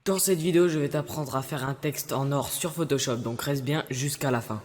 Dans cette vidéo, je vais t'apprendre à faire un texte en or sur Photoshop, donc reste bien jusqu'à la fin.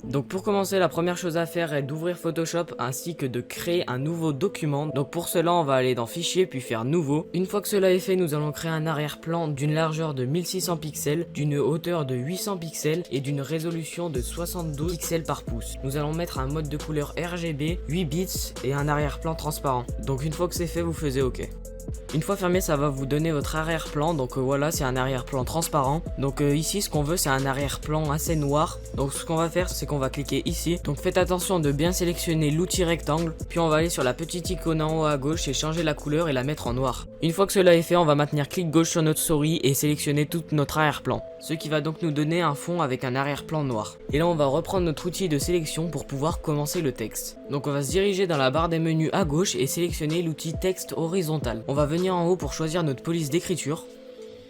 Donc pour commencer, la première chose à faire est d'ouvrir Photoshop ainsi que de créer un nouveau document. Donc pour cela, on va aller dans Fichier puis faire Nouveau. Une fois que cela est fait, nous allons créer un arrière-plan d'une largeur de 1600 pixels, d'une hauteur de 800 pixels et d'une résolution de 72 pixels par pouce. Nous allons mettre un mode de couleur RGB, 8 bits et un arrière-plan transparent. Donc une fois que c'est fait, vous faisiez OK. Une fois fermé, ça va vous donner votre arrière-plan. Donc voilà, c'est un arrière-plan transparent. Donc ici, ce qu'on veut, c'est un arrière-plan assez noir. Donc ce qu'on va faire, c'est qu'on va cliquer ici. Donc faites attention de bien sélectionner l'outil rectangle. Puis on va aller sur la petite icône en haut à gauche et changer la couleur et la mettre en noir. Une fois que cela est fait, on va maintenir clic gauche sur notre souris et sélectionner tout notre arrière-plan. Ce qui va donc nous donner un fond avec un arrière-plan noir. Et là, on va reprendre notre outil de sélection pour pouvoir commencer le texte. Donc on va se diriger dans la barre des menus à gauche et sélectionner l'outil texte horizontal. On va venir en haut pour choisir notre police d'écriture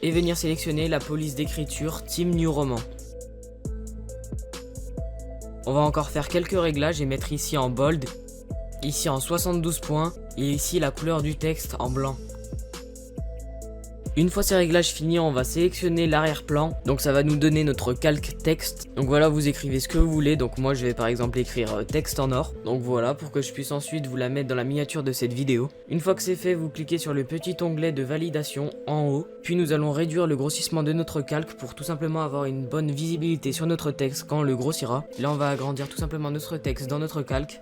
et venir sélectionner la police d'écriture Team New Roman. On va encore faire quelques réglages et mettre ici en bold, ici en 72 points et ici la couleur du texte en blanc. Une fois ces réglages finis, on va sélectionner l'arrière-plan, donc ça va nous donner notre calque texte. Donc voilà, vous écrivez ce que vous voulez, donc moi je vais par exemple écrire texte en or. Donc voilà, pour que je puisse ensuite vous la mettre dans la miniature de cette vidéo. Une fois que c'est fait, vous cliquez sur le petit onglet de validation en haut. Puis nous allons réduire le grossissement de notre calque pour tout simplement avoir une bonne visibilité sur notre texte quand on le grossira. Là on va agrandir tout simplement notre texte dans notre calque.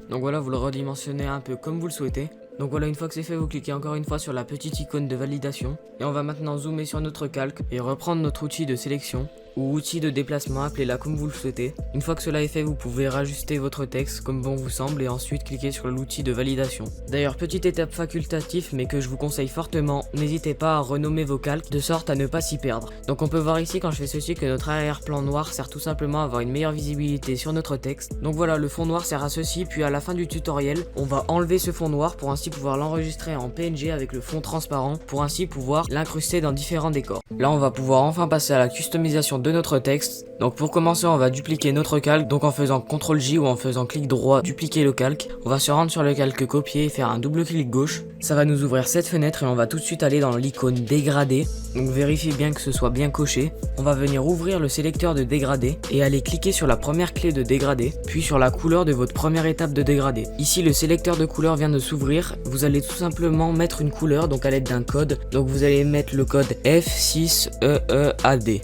Donc voilà, vous le redimensionnez un peu comme vous le souhaitez. Donc voilà, une fois que c'est fait, vous cliquez encore une fois sur la petite icône de validation. Et on va maintenant zoomer sur notre calque et reprendre notre outil de sélection ou outil de déplacement, appelez-la comme vous le souhaitez. Une fois que cela est fait, vous pouvez rajuster votre texte comme bon vous semble et ensuite cliquer sur l'outil de validation. D'ailleurs, petite étape facultative mais que je vous conseille fortement, n'hésitez pas à renommer vos calques de sorte à ne pas s'y perdre. Donc on peut voir ici quand je fais ceci que notre arrière-plan noir sert tout simplement à avoir une meilleure visibilité sur notre texte. Donc voilà, le fond noir sert à ceci, puis à la fin du tutoriel, on va enlever ce fond noir pour ainsi pouvoir l'enregistrer en PNG avec le fond transparent pour ainsi pouvoir l'incruster dans différents décors. Là on va pouvoir enfin passer à la customisation de notre texte. Donc pour commencer, on va dupliquer notre calque, donc en faisant CTRL J ou en faisant clic droit, dupliquer le calque. On va se rendre sur le calque copier et faire un double clic gauche. Ça va nous ouvrir cette fenêtre et on va tout de suite aller dans l'icône dégradé. Donc vérifiez bien que ce soit bien coché. On va venir ouvrir le sélecteur de dégradé et aller cliquer sur la première clé de dégradé, puis sur la couleur de votre première étape de dégradé. Ici le sélecteur de couleur vient de s'ouvrir. Vous allez tout simplement mettre une couleur, donc à l'aide d'un code. Donc vous allez mettre le code F6EEAD.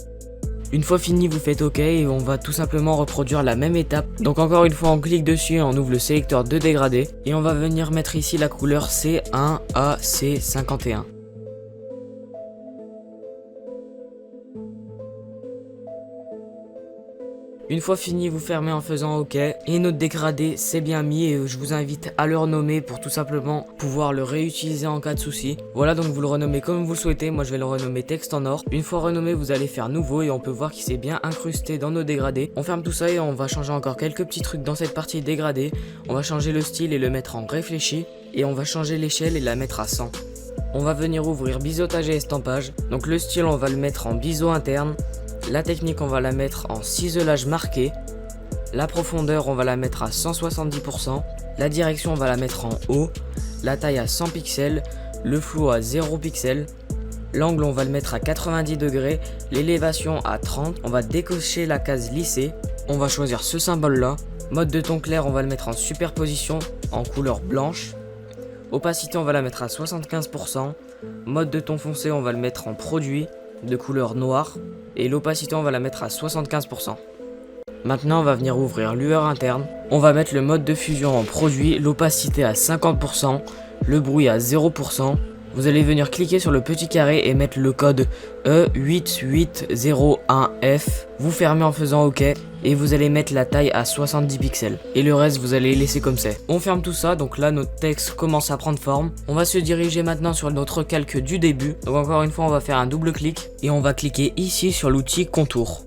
Une fois fini, vous faites OK et on va tout simplement reproduire la même étape. Donc encore une fois, on clique dessus et on ouvre le sélecteur de dégradé. Et on va venir mettre ici la couleur C1AC51. Une fois fini, vous fermez en faisant OK. Et notre dégradé, c'est bien mis et je vous invite à le renommer pour tout simplement pouvoir le réutiliser en cas de souci. Voilà, donc vous le renommez comme vous le souhaitez. Moi, je vais le renommer texte en or. Une fois renommé, vous allez faire nouveau et on peut voir qu'il s'est bien incrusté dans nos dégradés. On ferme tout ça et on va changer encore quelques petits trucs dans cette partie dégradée. On va changer le style et le mettre en réfléchi. Et on va changer l'échelle et la mettre à 100. On va venir ouvrir biseautage et estampage. Donc le style, on va le mettre en biseau interne. La technique, on va la mettre en ciselage marqué. La profondeur, on va la mettre à 170%. La direction, on va la mettre en haut. La taille à 100 pixels. Le flou à 0 pixels. L'angle, on va le mettre à 90 degrés. L'élévation à 30. On va décocher la case lissée. On va choisir ce symbole-là. Mode de ton clair, on va le mettre en superposition en couleur blanche. Opacité, on va la mettre à 75%. Mode de ton foncé, on va le mettre en produit de couleur noire. Et l'opacité, on va la mettre à 75%. Maintenant, on va venir ouvrir lueur interne. On va mettre le mode de fusion en produit, l'opacité à 50%, le bruit à 0%. Vous allez venir cliquer sur le petit carré et mettre le code E8801F. Vous fermez en faisant OK et vous allez mettre la taille à 70 pixels. Et le reste, vous allez laisser comme c'est. On ferme tout ça, donc là, notre texte commence à prendre forme. On va se diriger maintenant sur notre calque du début. Donc encore une fois, on va faire un double clic et on va cliquer ici sur l'outil contour.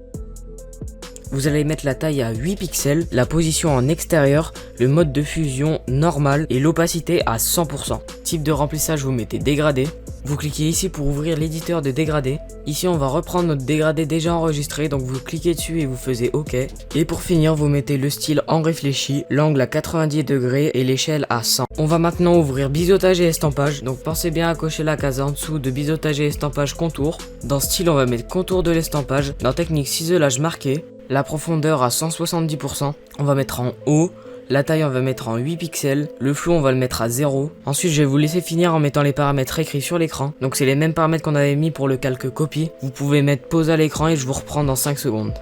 Vous allez mettre la taille à 8 pixels, la position en extérieur, le mode de fusion normal et l'opacité à 100%. Type de remplissage, vous mettez dégradé. Vous cliquez ici pour ouvrir l'éditeur de dégradé. Ici on va reprendre notre dégradé déjà enregistré, donc vous cliquez dessus et vous faisiez OK. Et pour finir vous mettez le style en réfléchi, l'angle à 90 degrés et l'échelle à 100. On va maintenant ouvrir biseautage et estampage, donc pensez bien à cocher la case en dessous de biseautage et estampage contour. Dans style on va mettre contour de l'estampage, dans technique ciselage marqué, la profondeur à 170%, on va mettre en haut. La taille on va mettre en 8 pixels, le flou on va le mettre à 0. Ensuite je vais vous laisser finir en mettant les paramètres écrits sur l'écran. Donc c'est les mêmes paramètres qu'on avait mis pour le calque copie. Vous pouvez mettre pause à l'écran et je vous reprends dans 5 secondes.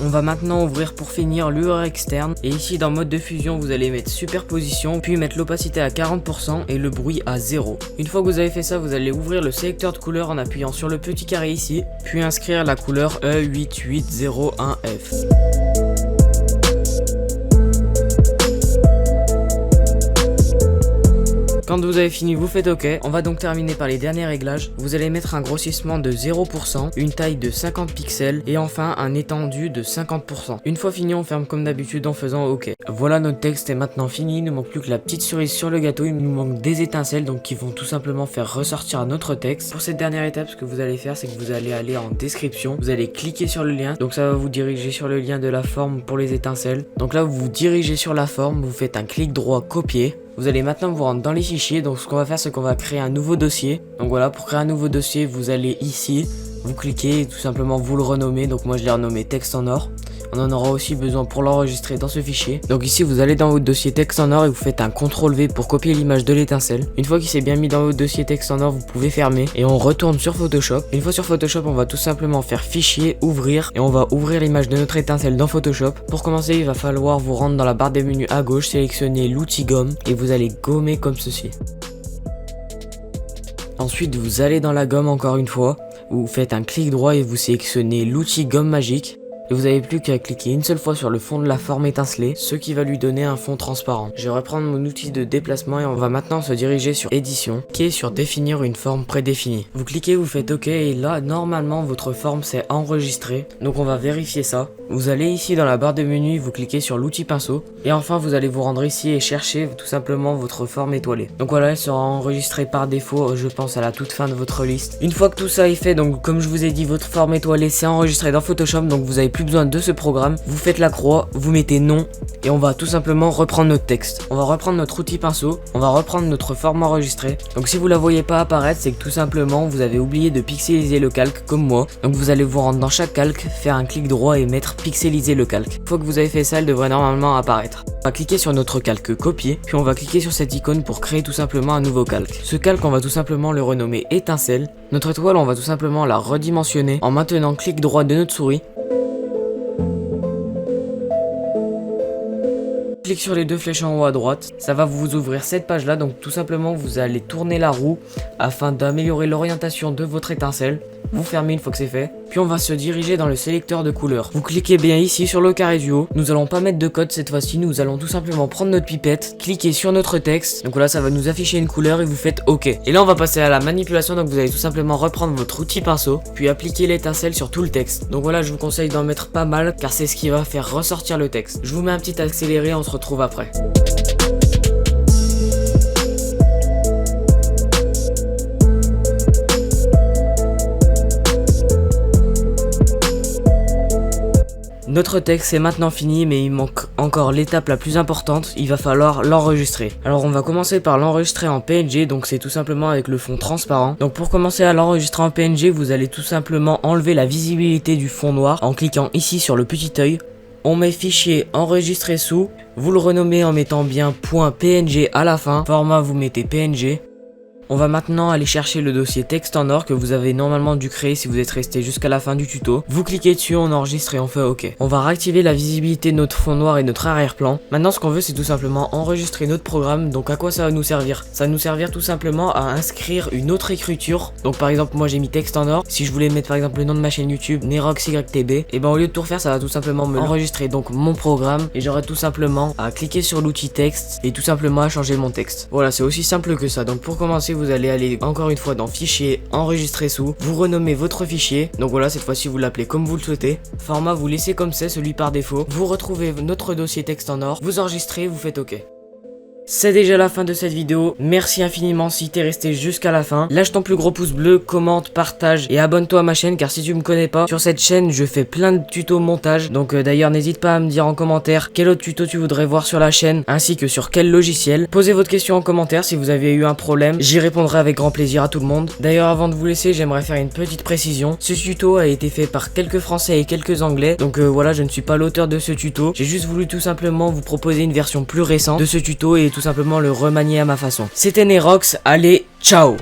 On va maintenant ouvrir pour finir l'UR externe et ici dans mode de fusion vous allez mettre superposition puis mettre l'opacité à 40% et le bruit à 0. Une fois que vous avez fait ça, vous allez ouvrir le sélecteur de couleurs en appuyant sur le petit carré ici puis inscrire la couleur E8801F. Quand vous avez fini, vous faites OK. On va donc terminer par les derniers réglages. Vous allez mettre un grossissement de 0%, une taille de 50 pixels et enfin un étendu de 50%. Une fois fini, on ferme comme d'habitude en faisant OK. Voilà, notre texte est maintenant fini. Il ne manque plus que la petite cerise sur le gâteau. Il nous manque des étincelles donc qui vont tout simplement faire ressortir notre texte. Pour cette dernière étape, ce que vous allez faire, c'est que vous allez aller en description. Vous allez cliquer sur le lien. Donc ça va vous diriger sur le lien de la forme pour les étincelles. Donc là, vous vous dirigez sur la forme. Vous faites un clic droit copier. Vous allez maintenant vous rendre dans les fichiers, donc ce qu'on va faire c'est qu'on va créer un nouveau dossier. Donc voilà, pour créer un nouveau dossier, vous allez ici, vous cliquez et tout simplement vous le renommez. Donc moi je l'ai renommé texte en or. On en aura aussi besoin pour l'enregistrer dans ce fichier. Donc ici vous allez dans votre dossier texte en or et vous faites un CTRL V pour copier l'image de l'étincelle. Une fois qu'il s'est bien mis dans votre dossier texte en or, vous pouvez fermer et on retourne sur Photoshop. Une fois sur Photoshop, on va tout simplement faire fichier, ouvrir et on va ouvrir l'image de notre étincelle dans Photoshop. Pour commencer, il va falloir vous rendre dans la barre des menus à gauche, sélectionner l'outil gomme et vous allez gommer comme ceci. Ensuite, vous allez dans la gomme encore une fois, vous faites un clic droit et vous sélectionnez l'outil gomme magique. Et vous n'avez plus qu'à cliquer une seule fois sur le fond de la forme étincelée, ce qui va lui donner un fond transparent. Je vais reprendre mon outil de déplacement et on va maintenant se diriger sur édition, qui est sur définir une forme prédéfinie. Vous cliquez, vous faites OK et là normalement votre forme s'est enregistrée. Donc on va vérifier ça. Vous allez ici dans la barre de menu, vous cliquez sur l'outil pinceau et enfin vous allez vous rendre ici et chercher tout simplement votre forme étoilée. Donc voilà, elle sera enregistrée par défaut, je pense à la toute fin de votre liste. Une fois que tout ça est fait, donc comme je vous ai dit, votre forme étoilée s'est enregistrée dans Photoshop, donc vous avez plus besoin de ce programme. Vous faites la croix, vous mettez non et on va tout simplement reprendre notre texte. On va reprendre notre outil pinceau, on va reprendre notre forme enregistrée. Donc si vous la voyez pas apparaître, c'est que tout simplement vous avez oublié de pixeliser le calque comme moi. Donc vous allez vous rendre dans chaque calque, faire un clic droit et mettre pixeliser le calque. Une fois que vous avez fait ça, elle devrait normalement apparaître. On va cliquer sur notre calque copier, puis on va cliquer sur cette icône pour créer tout simplement un nouveau calque. Ce calque, on va tout simplement le renommer étincelle. Notre étoile, on va tout simplement la redimensionner en maintenant clic droit de notre souris. Clique sur les deux flèches en haut à droite, ça va vous ouvrir cette page là, donc tout simplement vous allez tourner la roue afin d'améliorer l'orientation de votre étincelle. Vous fermez une fois que c'est fait, puis on va se diriger dans le sélecteur de couleurs. Vous cliquez bien ici sur le carré du haut, nous allons pas mettre de code cette fois-ci, nous allons tout simplement prendre notre pipette, cliquer sur notre texte, donc voilà ça va nous afficher une couleur et vous faites OK. Et là on va passer à la manipulation, donc vous allez tout simplement reprendre votre outil pinceau, puis appliquer l'étincelle sur tout le texte. Donc voilà, je vous conseille d'en mettre pas mal car c'est ce qui va faire ressortir le texte. Je vous mets un petit accéléré, on se retrouve après. Notre texte est maintenant fini, mais il manque encore l'étape la plus importante, il va falloir l'enregistrer. Alors on va commencer par l'enregistrer en PNG, donc c'est tout simplement avec le fond transparent. Donc pour commencer à l'enregistrer en PNG, vous allez tout simplement enlever la visibilité du fond noir en cliquant ici sur le petit œil. On met fichier enregistré sous, vous le renommez en mettant bien .png à la fin, format vous mettez PNG. On va maintenant aller chercher le dossier texte en or que vous avez normalement dû créer si vous êtes resté jusqu'à la fin du tuto. Vous cliquez dessus, on enregistre et on fait OK. On va réactiver la visibilité de notre fond noir et notre arrière-plan. Maintenant ce qu'on veut c'est tout simplement enregistrer notre programme. Donc à quoi ça va nous servir? Ça va nous servir tout simplement à inscrire une autre écriture. Donc par exemple moi j'ai mis texte en or. Si je voulais mettre par exemple le nom de ma chaîne YouTube NeroxYTB, et ben au lieu de tout refaire ça va tout simplement me enregistrer donc mon programme et j'aurai tout simplement à cliquer sur l'outil texte et tout simplement à changer mon texte. Voilà, c'est aussi simple que ça. Donc pour commencer vous allez aller encore une fois dans fichier, enregistrer sous, vous renommez votre fichier. Donc voilà, cette fois-ci vous l'appelez comme vous le souhaitez. Format vous laissez comme c'est, celui par défaut. Vous retrouvez notre dossier texte en or, vous enregistrez, vous faites OK. C'est déjà la fin de cette vidéo, merci infiniment si t'es resté jusqu'à la fin. Lâche ton plus gros pouce bleu, commente, partage et abonne-toi à ma chaîne car si tu me connais pas, sur cette chaîne je fais plein de tutos montage. Donc d'ailleurs n'hésite pas à me dire en commentaire quel autre tuto tu voudrais voir sur la chaîne ainsi que sur quel logiciel. Posez votre question en commentaire si vous avez eu un problème, j'y répondrai avec grand plaisir à tout le monde. D'ailleurs avant de vous laisser j'aimerais faire une petite précision. Ce tuto a été fait par quelques français et quelques anglais. Donc voilà, je ne suis pas l'auteur de ce tuto. J'ai juste voulu tout simplement vous proposer une version plus récente de ce tuto et tout simplement le remanier à ma façon. C'était Nerox, allez, ciao!